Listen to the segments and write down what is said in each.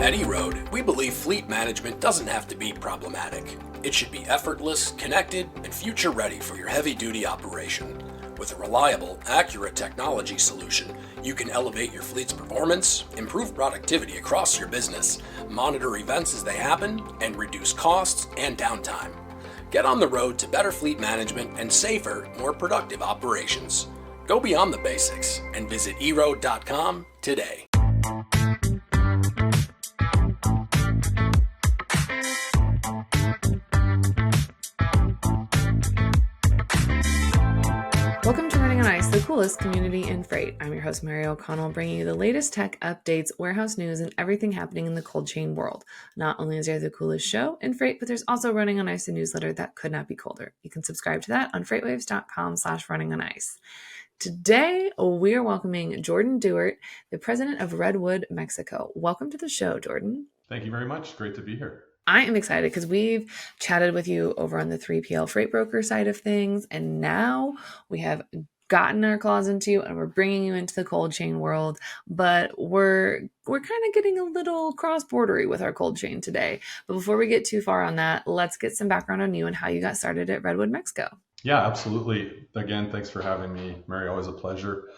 At eRoad, we believe fleet management doesn't have to be problematic. It should be effortless, connected, and future-ready for your heavy-duty operation. With a reliable, accurate technology solution, you can elevate your fleet's performance, improve productivity across your business, monitor events as they happen, and reduce costs and downtime. Get on the road to better fleet management and safer, more productive operations. Go beyond the basics and visit eroad.com today. Welcome to Running on Ice, the coolest community in freight. I'm your host, Mary O'Connell, bringing you the latest tech updates, warehouse news, and everything happening in the cold chain world. Not only is there the coolest show in freight, but there's also Running on Ice, a newsletter that could not be colder. You can subscribe to that on freightwaves.com/runningonIce. Today, we're welcoming Jordan Dewart, the president of Redwood, Mexico. Welcome to the show, Jordan. Thank you very much. Great to be here. I am excited because we've chatted with you over on the 3PL freight broker side of things, and now we have gotten our claws into you and we're bringing you into the cold chain world, but we're kind of getting a little cross-bordery with our cold chain today. But before we get too far on that, let's get some background on you and how you got started at Redwood, Mexico. Yeah, absolutely. Again, thanks for having me, Mary. Always a pleasure.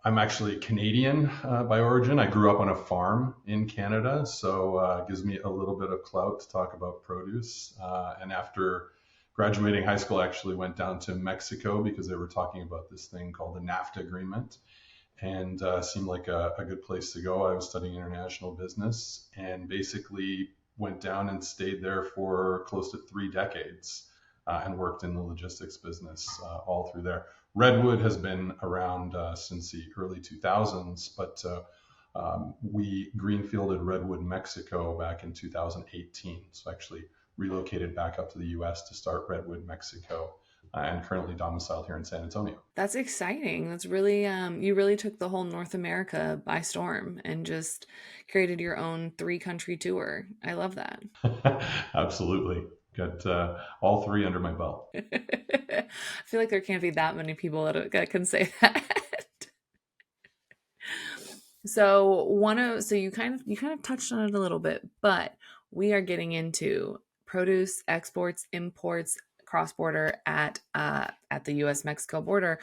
I'm actually Canadian by origin. I grew up on a farm in Canada, so it gives me a little bit of clout to talk about produce. And after graduating high school, I actually went down to Mexico because they were talking about this thing called the NAFTA agreement, and seemed like a good place to go. I was studying international business and basically went down and stayed there for close to 3 decades and worked in the logistics business all through there. Redwood has been around since the early 2000s, but we greenfielded Redwood, Mexico back in 2018. So actually relocated back up to the US to start Redwood, Mexico, and currently domiciled here in San Antonio. That's exciting. That's really, you really took the whole North America by storm and just created your own 3-country tour. I love that. Absolutely. Got all 3 under my belt. I feel like there can't be that many people that can say that. So you kind of touched on it a little bit, but we are getting into produce exports, imports, cross-border at the U.S.-Mexico border,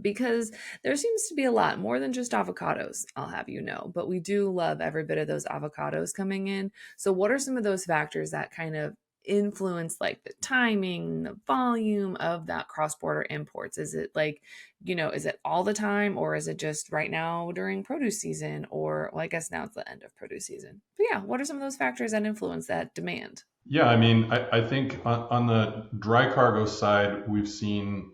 because there seems to be a lot more than just avocados, I'll have you know, but we do love every bit of those avocados coming in. So what are some of those factors that kind of influence like the timing, the volume of that cross-border imports? Is it like, is it all the time, or is it just right now during produce season, or well, I guess now it's the end of produce season. But yeah, what are some of those factors that influence that demand? Yeah, I mean, I think on the dry cargo side, we've seen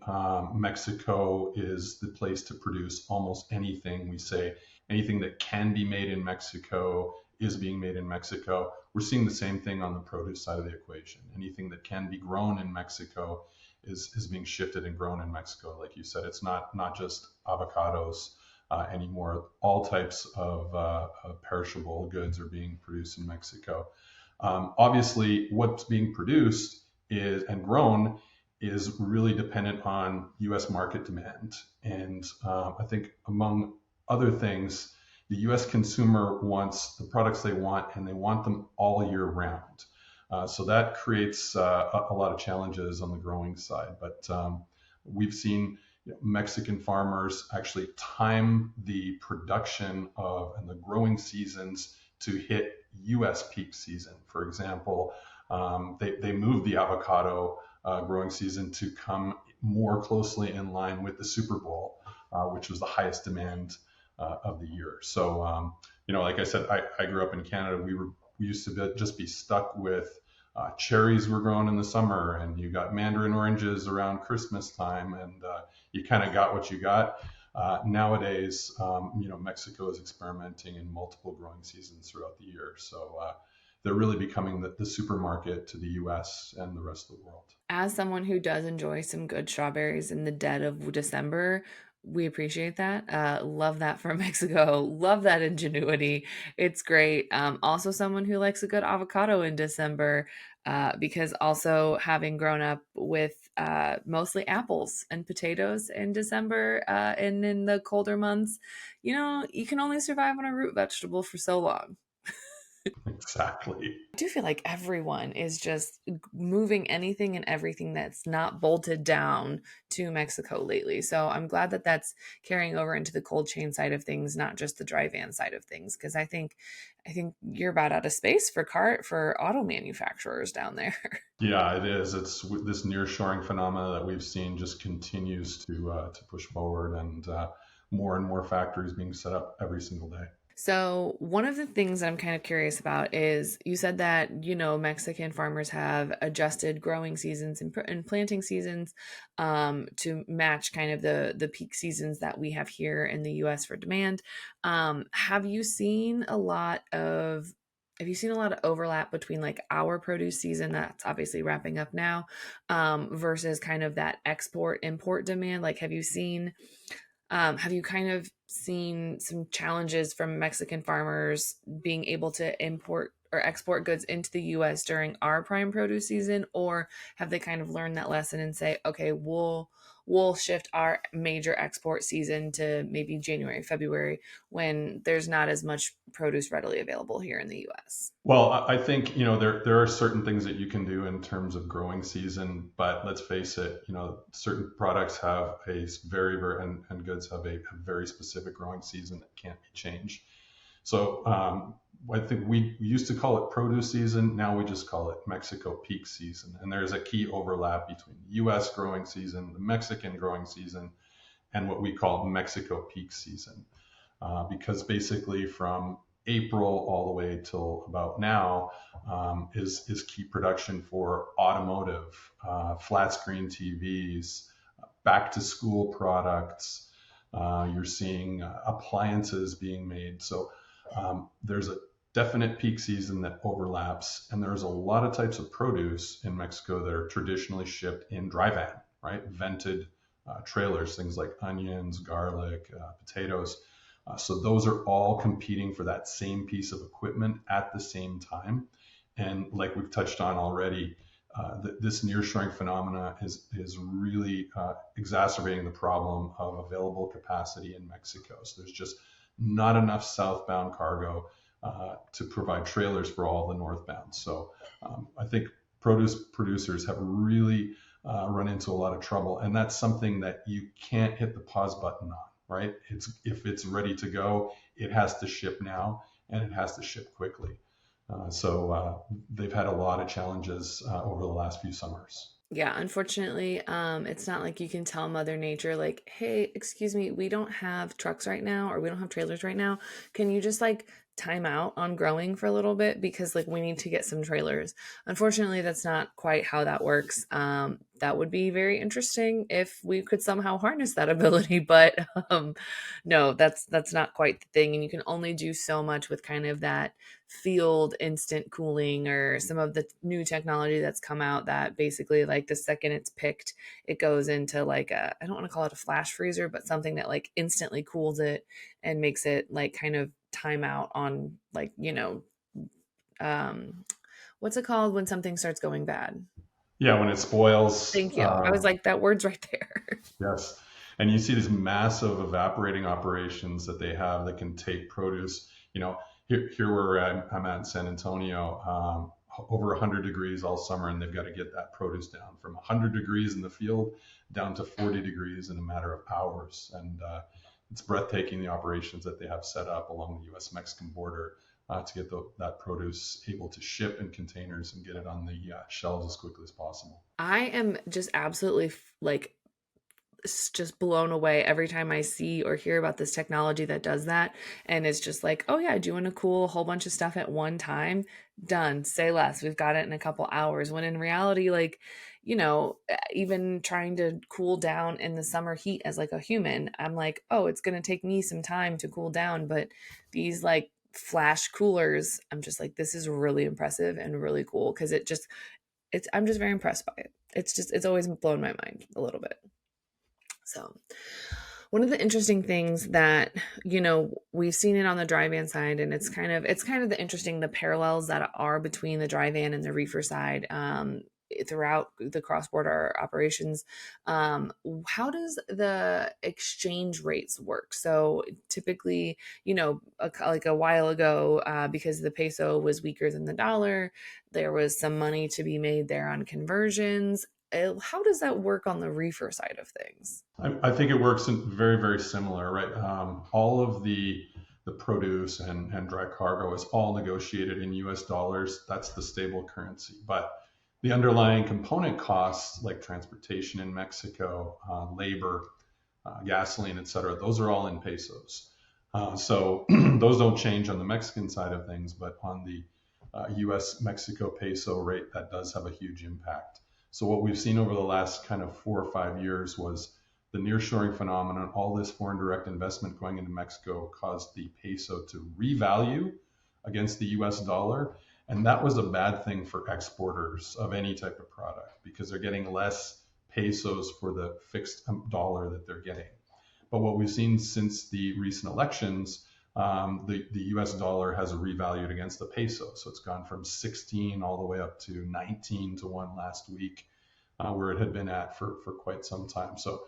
Mexico is the place to produce almost anything. We say anything that can be made in Mexico is being made in Mexico. We're seeing the same thing on the produce side of the equation. Anything that can be grown in Mexico is being shifted and grown in Mexico. Like you said, it's not just avocados anymore. All types of perishable goods are being produced in Mexico. Obviously, what's being produced and grown is really dependent on U.S. market demand. And I think among other things, the U.S. consumer wants the products they want, and they want them all year round. So that creates a lot of challenges on the growing side. But we've seen Mexican farmers actually time the production and the growing seasons to hit U.S. peak season. For example, they moved the avocado growing season to come more closely in line with the Super Bowl, which was the highest demand of the year. So, like I said, I grew up in Canada. We used to just be stuck with cherries were grown in the summer, and you got mandarin oranges around Christmas time, and you kind of got what you got. Nowadays, Mexico is experimenting in multiple growing seasons throughout the year. So they're really becoming the supermarket to the U.S. and the rest of the world. As someone who does enjoy some good strawberries in the dead of December, we appreciate that. Love that for Mexico. Love that ingenuity. It's great. Also someone who likes a good avocado in December. because also having grown up with mostly apples and potatoes in December and in the colder months, you can only survive on a root vegetable for so long. Exactly. I do feel like everyone is just moving anything and everything that's not bolted down to Mexico lately. So I'm glad that that's carrying over into the cold chain side of things, not just the dry van side of things. Because I think you're about out of space for auto manufacturers down there. Yeah, it is. It's this nearshoring phenomena that we've seen just continues to push forward, and more factories being set up every single day. So, one of the things that I'm kind of curious about is you said that, Mexican farmers have adjusted growing seasons and planting seasons to match kind of the peak seasons that we have here in the US for demand. Have you seen a lot of overlap between like our produce season that's obviously wrapping up now versus kind of that export import demand? Like, have you kind of seen some challenges from Mexican farmers being able to import or export goods into the US during our prime produce season, or have they kind of learned that lesson and say, okay, we'll shift our major export season to maybe January, February when there's not as much produce readily available here in the US? Well, I think there are certain things that you can do in terms of growing season, but let's face it, certain products have a very and goods have a very specific growing season that can't be changed. So I think we used to call it produce season. Now we just call it Mexico peak season. And there's a key overlap between the U.S. growing season, the Mexican growing season, and what we call Mexico peak season. Because basically from April all the way till about now is key production for automotive, flat screen TVs, back to school products. You're seeing appliances being made. So there's a definite peak season that overlaps, and there's a lot of types of produce in Mexico that are traditionally shipped in dry van, right? Vented trailers, things like onions, garlic, potatoes. So those are all competing for that same piece of equipment at the same time. And like we've touched on already, this nearshoring phenomena is really exacerbating the problem of available capacity in Mexico. So there's just not enough southbound cargo to provide trailers for all the northbound. So I think produce producers have really run into a lot of trouble, and that's something that you can't hit the pause button on, right? If it's ready to go, it has to ship now, and it has to ship quickly. So they've had a lot of challenges over the last few summers. Yeah, unfortunately, it's not like you can tell Mother Nature, like, hey, excuse me, we don't have trucks right now, or we don't have trailers right now. Can you just like time out on growing for a little bit because like we need to get some trailers? Unfortunately, that's not quite how that works. That would be very interesting if we could somehow harness that ability, but no, that's not quite the thing, and you can only do so much with kind of that field instant cooling or some of the new technology that's come out that basically like the second it's picked it goes into like I don't want to call it a flash freezer, but something that like instantly cools it and makes it like kind of time out on like um what's it called when something starts going bad? Yeah, when it spoils, Thank you. I was like, that word's right there. yes. And you see these massive evaporating operations that they have that can take produce. Here where I'm at in San Antonio, over 100 degrees all summer, and they've got to get that produce down from 100 degrees in the field down to 40 degrees in a matter of hours. And it's breathtaking, the operations that they have set up along the U.S.-Mexican border to get that produce able to ship in containers and get it on the shelves as quickly as possible. I am just absolutely like just blown away every time I see or hear about this technology that does that. And it's just like, oh yeah, doing a cool whole bunch of stuff at one time. Done. Say less. We've got it in a couple hours. When in reality, like, even trying to cool down in the summer heat as like a human, I'm like, oh, it's going to take me some time to cool down. But these like flash coolers, I'm just like, this is really impressive and really cool because I'm just very impressed by it. It's always blown my mind a little bit. So, One of the interesting things that, we've seen it on the dry van side, and it's kind of the parallels that are between the dry van and the reefer side, throughout the cross-border operations. How does the exchange rates work? So typically, like a while ago, because the peso was weaker than the dollar, there was some money to be made there on conversions. How does that work on the reefer side of things? I think it works in very, very similar, right? All of the produce and dry cargo is all negotiated in US dollars. That's the stable currency. But the underlying component costs, like transportation in Mexico, labor, gasoline, et cetera, those are all in pesos. So those don't change on the Mexican side of things, but on the US Mexico peso rate, that does have a huge impact. So what we've seen over the last kind of 4 or 5 years was the nearshoring phenomenon. All this foreign direct investment going into Mexico caused the peso to revalue against the US dollar. And that was a bad thing for exporters of any type of product because they're getting less pesos for the fixed dollar that they're getting. But what we've seen since the recent elections, the US dollar has revalued against the peso. So it's gone from 16 all the way up to 19 to 1 last week, where it had been at for quite some time. So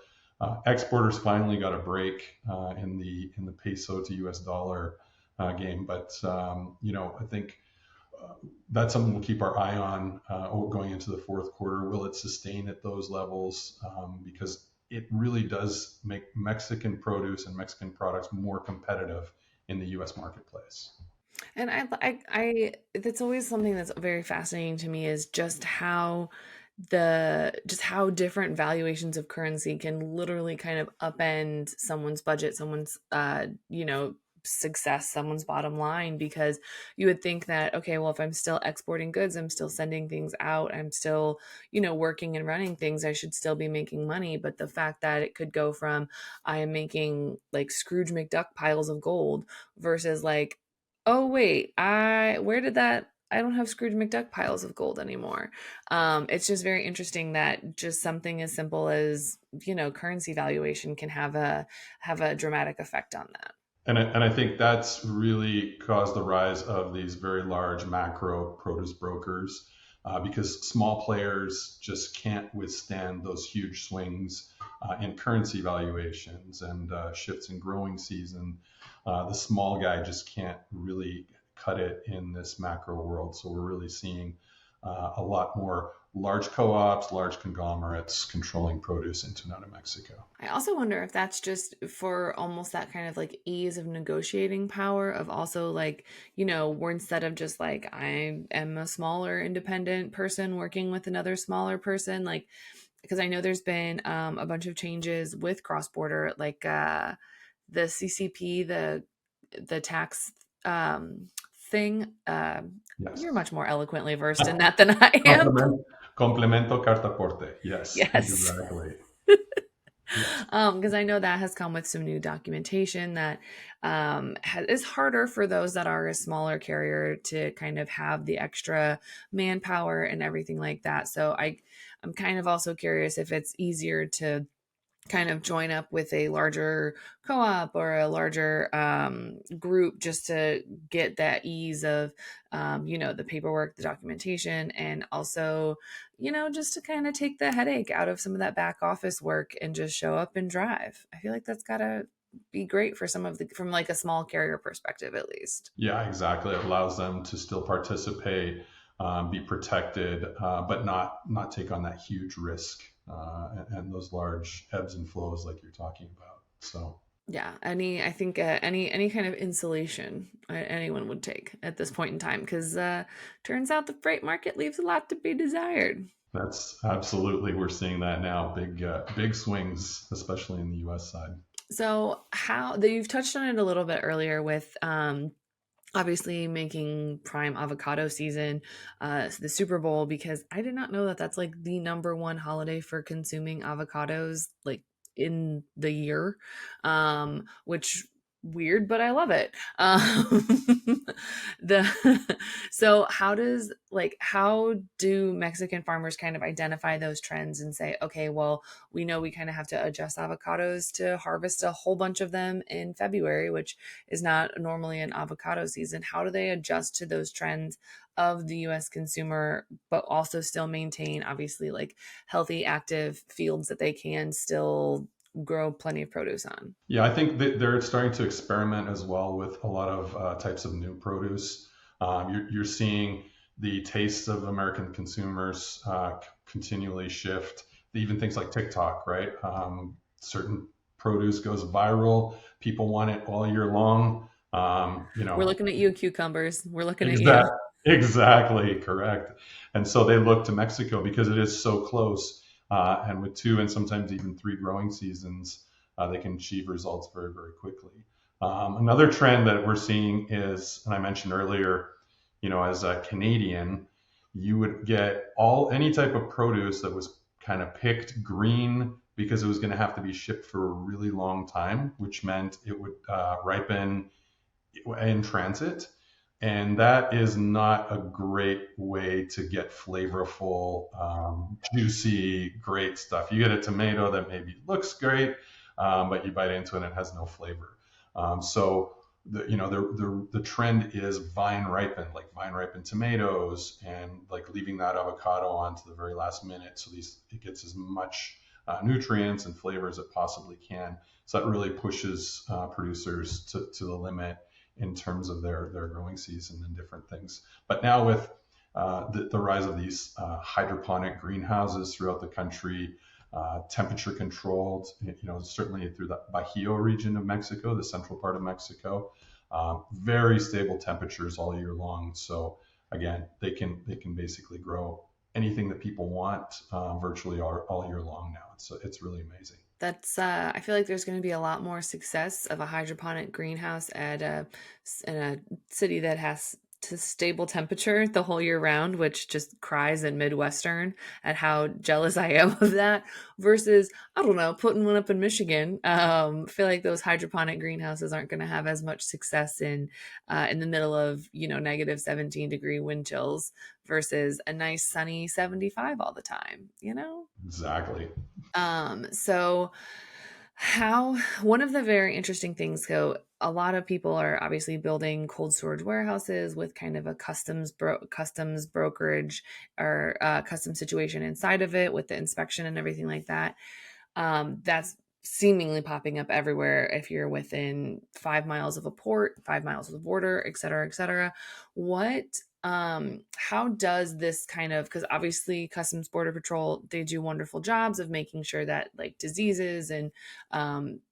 exporters finally got a break in the peso to US dollar game. But I think that's something we'll keep our eye on going into the fourth quarter. Will it sustain at those levels? Because it really does make Mexican produce and Mexican products more competitive in the U.S. marketplace. And that's always something that's very fascinating to me is just how different valuations of currency can literally kind of upend someone's budget, someone's, success, someone's bottom line, because you would think that, okay, well, if I'm still exporting goods, I'm still sending things out, I'm still, working and running things, I should still be making money. But the fact that it could go from I am making like Scrooge McDuck piles of gold versus like, oh wait, where did that I don't have Scrooge McDuck piles of gold anymore. It's just very interesting that just something as simple as, currency valuation can have a dramatic effect on that. And I think that's really caused the rise of these very large macro produce brokers because small players just can't withstand those huge swings in currency valuations and shifts in growing season. The small guy just can't really cut it in this macro world. So we're really seeing a lot more large co-ops, large conglomerates controlling produce into and out of Mexico. I also wonder if that's just for almost that kind of like ease of negotiating power of also like, we're instead of just like, I am a smaller independent person working with another smaller person, like, because I know there's been a bunch of changes with cross-border, like the CCP, the tax thing. You're Yes. much more eloquently versed in that than I am. Complemento cartaporte. Yes, Yes. exactly. Yes. Because I know that has come with some new documentation that is harder for those that are a smaller carrier to kind of have the extra manpower and everything like that. So I'm kind of also curious if it's easier to kind of join up with a larger co-op or a larger group just to get that ease of the paperwork, the documentation, and also just to kind of take the headache out of some of that back office work and just show up and drive. I feel like that's gotta be great for from like a small carrier perspective at least. Yeah, exactly. It allows them to still participate, be protected, but not take on that huge risk and those large ebbs and flows like you're talking about. So Yeah, I think any kind of insulation anyone would take at this point in time, because turns out the freight market leaves a lot to be desired. that's absolutely, we're seeing that now. Big swings, especially in the U.S. side. So you've touched on it a little bit earlier with obviously making prime avocado season the Super Bowl, because I did not know that that's like the number one holiday for consuming avocados like in the year, which weird, but I love it. The so how do Mexican farmers kind of identify those trends and say, okay, well, we know we kind of have to adjust avocados to harvest a whole bunch of them in February, which is not normally an avocado season. How do they adjust to those trends of the US consumer, but also still maintain obviously like healthy, active fields that they can still grow plenty of produce on? Yeah, I think that they're starting to experiment as well with a lot of types of new produce. You're seeing the tastes of American consumers continually shift. Even things like TikTok, right? Certain produce goes viral. People want it all year long. You We're know, looking at you, cucumbers. We're looking at you. exact, exactly correct. And so they look to Mexico because it is so close. And with two and sometimes even three growing seasons, they can achieve results very, very quickly. Another trend that we're seeing is, and I mentioned earlier, as a Canadian, you would get any type of produce that was kind of picked green because it was going to have to be shipped for a really long time, which meant it would ripen in transit. And that is not a great way to get flavorful, juicy, great stuff. You get a tomato that maybe looks great, but you bite into it and it has no flavor. So the trend is vine ripened tomatoes, and like leaving that avocado on to the very last minute, so it gets as much nutrients and flavor as it possibly can. So that really pushes producers to the limit in terms of their growing season and different things. But now with the rise of these hydroponic greenhouses throughout the country, temperature controlled, certainly through the Bajío region of Mexico, the central part of Mexico, very stable temperatures all year long. So again, they can basically grow anything that people want virtually all year long now. It's really amazing. That's I feel like there's going to be a lot more success of a hydroponic greenhouse in a city that has stable temperature the whole year round, which just cries in Midwestern at how jealous I am of that. Versus, I don't know, putting one up in Michigan. I feel like those hydroponic greenhouses aren't going to have as much success in the middle of -17-degree wind chills versus a nice sunny 75 all the time. Exactly. So how one of the very interesting things, so a lot of people are obviously building cold storage warehouses with kind of a customs brokerage or custom situation inside of it with the inspection and everything like that. That's seemingly popping up everywhere if you're within 5 miles of a port, 5 miles of the border, et cetera, et cetera. What how does this kind of, because obviously Customs Border Patrol, they do wonderful jobs of making sure that like diseases and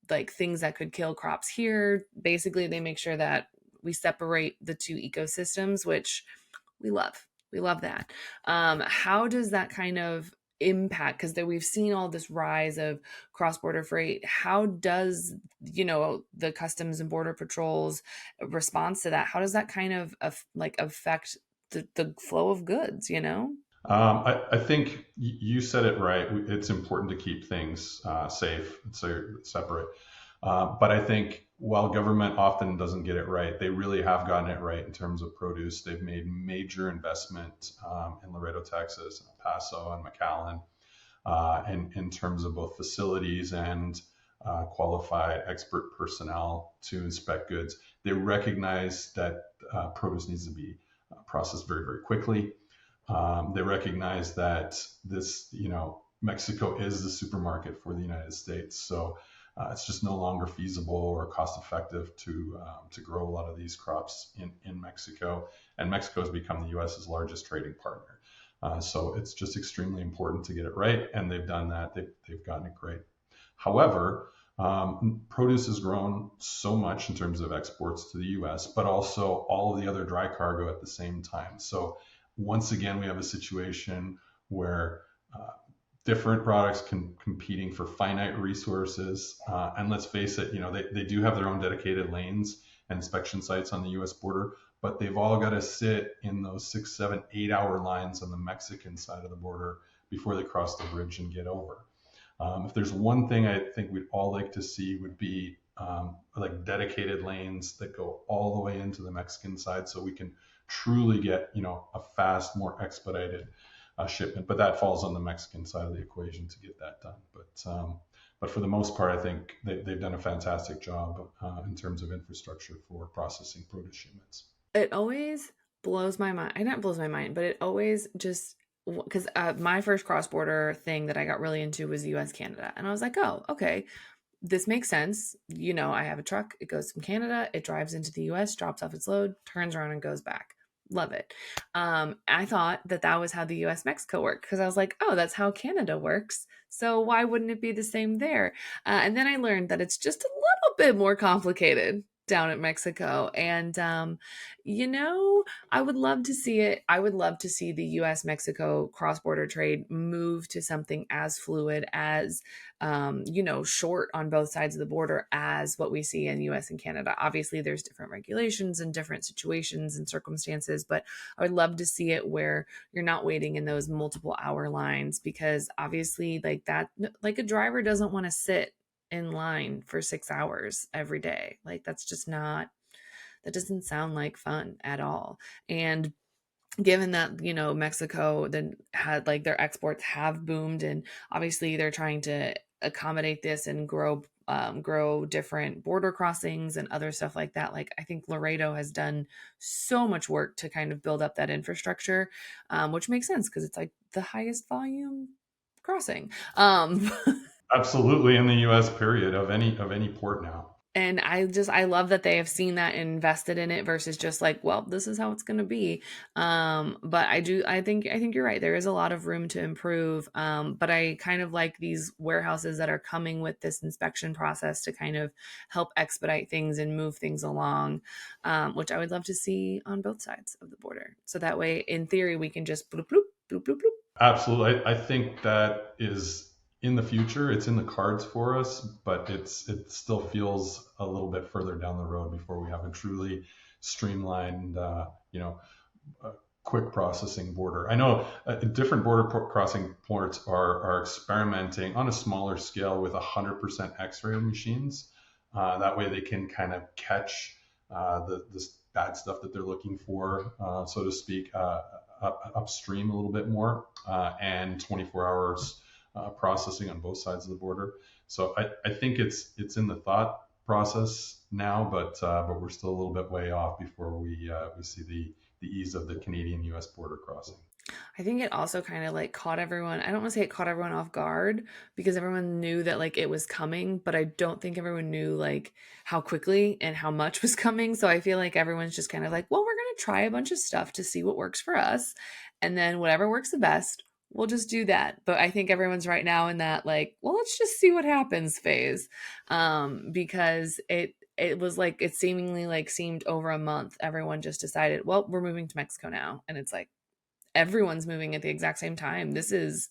like things that could kill crops here, basically they make sure that we separate the two ecosystems, which we love. We love that. How does that kind of impact? Because we've seen all this rise of cross-border freight. How does the Customs and Border Patrol's response to that? How does that kind of affect the flow of goods? I think you said it right. It's important to keep things safe and separate. But I think while government often doesn't get it right, they really have gotten it right in terms of produce. They've made major investment in Laredo, Texas, and El Paso, and McAllen, in terms of both facilities and qualified expert personnel to inspect goods. They recognize that produce needs to be processed very, very quickly. They recognize that Mexico is the supermarket for the United States. So it's just no longer feasible or cost effective to grow a lot of these crops in Mexico. And Mexico has become the U.S.'s largest trading partner. So it's just extremely important to get it right. And they've done that. They've gotten it great. However, produce has grown so much in terms of exports to the U.S., but also all of the other dry cargo at the same time. So once again, we have a situation where different products competing for finite resources. And let's face it, they do have their own dedicated lanes and inspection sites on the U.S. border, but they've all got to sit in those 6, 7, 8-hour lines on the Mexican side of the border before they cross the bridge and get over. If there's one thing I think we'd all like to see would be like dedicated lanes that go all the way into the Mexican side, so we can truly get a fast, more expedited shipment. But that falls on the Mexican side of the equation to get that done. But for the most part, I think they've done a fantastic job in terms of infrastructure for processing produce shipments. It always blows my mind. Not blows my mind, but it always just because my first cross border thing that I got really into was US Canada. And I was like, oh, okay, this makes sense. I have a truck. It goes from Canada. It drives into the US, drops off its load, turns around and goes back. Love it. I thought that was how the US Mexico worked because I was like, oh, that's how Canada works. So why wouldn't it be the same there? And then I learned that it's just a little bit more complicated down at Mexico. And, I would love to see it. I would love to see the US Mexico cross border trade move to something as fluid as, short on both sides of the border as what we see in US and Canada. Obviously, there's different regulations and different situations and circumstances, but I would love to see it where you're not waiting in those multiple hour lines because obviously, like that, like a driver doesn't want to sit in line for 6 hours every day. Like that's just not, that doesn't sound like fun at all. And given that, Mexico then had like their exports have boomed and obviously they're trying to accommodate this and grow different border crossings and other stuff like that. Like I think Laredo has done so much work to kind of build up that infrastructure, which makes sense because it's like the highest volume crossing. Absolutely, in the U.S. period of any port now. And I love that they have seen that and invested in it versus just like, well, this is how it's going to be. But I think you're right. There is a lot of room to improve. But I kind of like these warehouses that are coming with this inspection process to kind of help expedite things and move things along, which I would love to see on both sides of the border. So that way, in theory, we can just bloop, bloop, bloop, bloop, bloop. Absolutely. I think that is in the future. It's in the cards for us, but it still feels a little bit further down the road before we have a truly streamlined, quick processing border. I know different border crossing ports are experimenting on a smaller scale with 100% X-ray machines. That way they can kind of catch the bad stuff that they're looking for, so to speak, upstream a little bit more, and 24 hours processing on both sides of the border. So I think it's in the thought process now, but we're still a little bit way off before we see the ease of the Canadian-U.S. border crossing. I think it also kind of like caught everyone. I don't want to say it caught everyone off guard because everyone knew that like it was coming, but I don't think everyone knew like how quickly and how much was coming. So I feel like everyone's just kind of like, well, we're going to try a bunch of stuff to see what works for us. And then whatever works the best, we'll just do that. But I think everyone's right now in that like, well, let's just see what happens phase. Because it was like, it seemingly like seemed over a month. Everyone just decided, well, we're moving to Mexico now. And it's like, everyone's moving at the exact same time. This is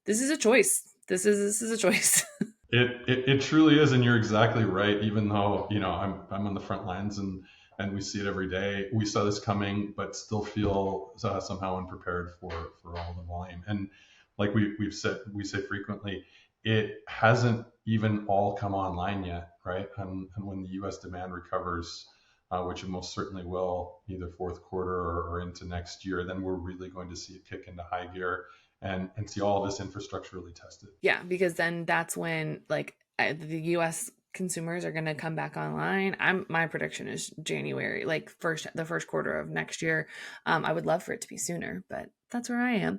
a choice. This is a choice. It truly is, and you're exactly right. Even though I'm on the front lines and we see it every day, we saw this coming, but still feel somehow unprepared for all the volume. And like we say frequently, it hasn't even all come online yet, right? And when the U.S. demand recovers, which it most certainly will, either fourth quarter or into next year, then we're really going to see it kick into high gear and see all of this infrastructure really tested. Yeah, because then that's when like the U.S. consumers are going to come back online. My prediction is January, like the first quarter of next year. I would love for it to be sooner, but that's where I am.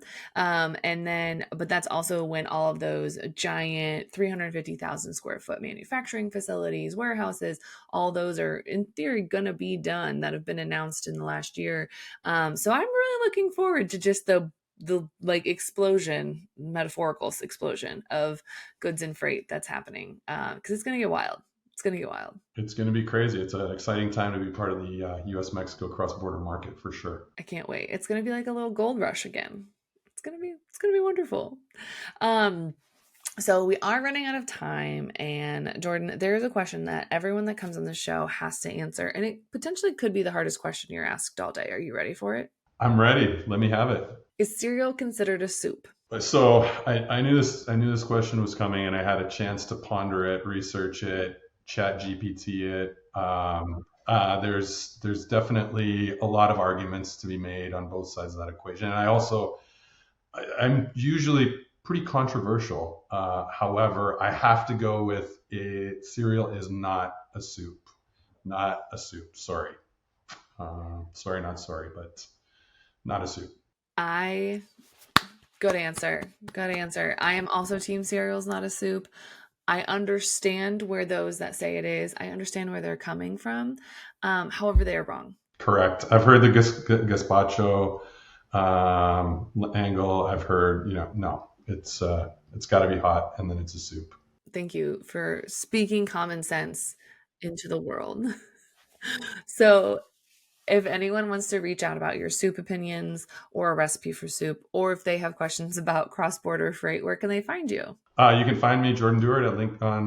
But that's also when all of those giant 350,000 square foot manufacturing facilities, warehouses, all those are in theory going to be done that have been announced in the last year. So I'm really looking forward to just the like metaphorical explosion of goods and freight that's happening. Cause it's going to get wild. It's going to be crazy. It's an exciting time to be part of the U.S. Mexico cross-border market for sure. I can't wait. It's going to be like a little gold rush again. It's going to be wonderful. So we are running out of time, and Jordan, there is a question that everyone that comes on the show has to answer, and it potentially could be the hardest question you're asked all day. Are you ready for it? I'm ready. Let me have it. Is cereal considered a soup? So I knew this question was coming, and I had a chance to ponder it, research it, chat GPT it. There's definitely a lot of arguments to be made on both sides of that equation. And I'm usually pretty controversial. However, I have to go with it. Cereal is not a soup. Not a soup. Sorry. Sorry, not sorry, but not a soup. Good answer. Good answer. I am also team cereal's not a soup. I understand where those that say it is. I understand where they're coming from. However, they are wrong. Correct. I've heard the gazpacho angle. I've heard, no, it's got to be hot, and then it's a soup. Thank you for speaking common sense into the world. So if anyone wants to reach out about your soup opinions or a recipe for soup, or if they have questions about cross-border freight, where can they find you? You can find me, Jordan Dewart, on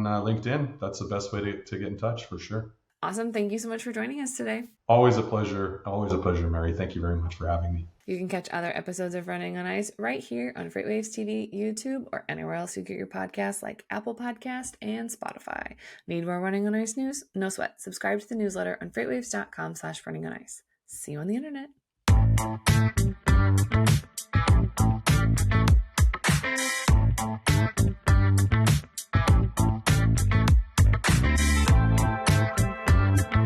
LinkedIn. That's the best way to get in touch, for sure. Awesome. Thank you so much for joining us today. Always a pleasure. Always a pleasure, Mary. Thank you very much for having me. You can catch other episodes of Running on Ice right here on FreightWaves TV, YouTube, or anywhere else you get your podcasts like Apple Podcast and Spotify. Need more Running on Ice news? No sweat. Subscribe to the newsletter on freightwaves.com/runningonIce. See you on the internet.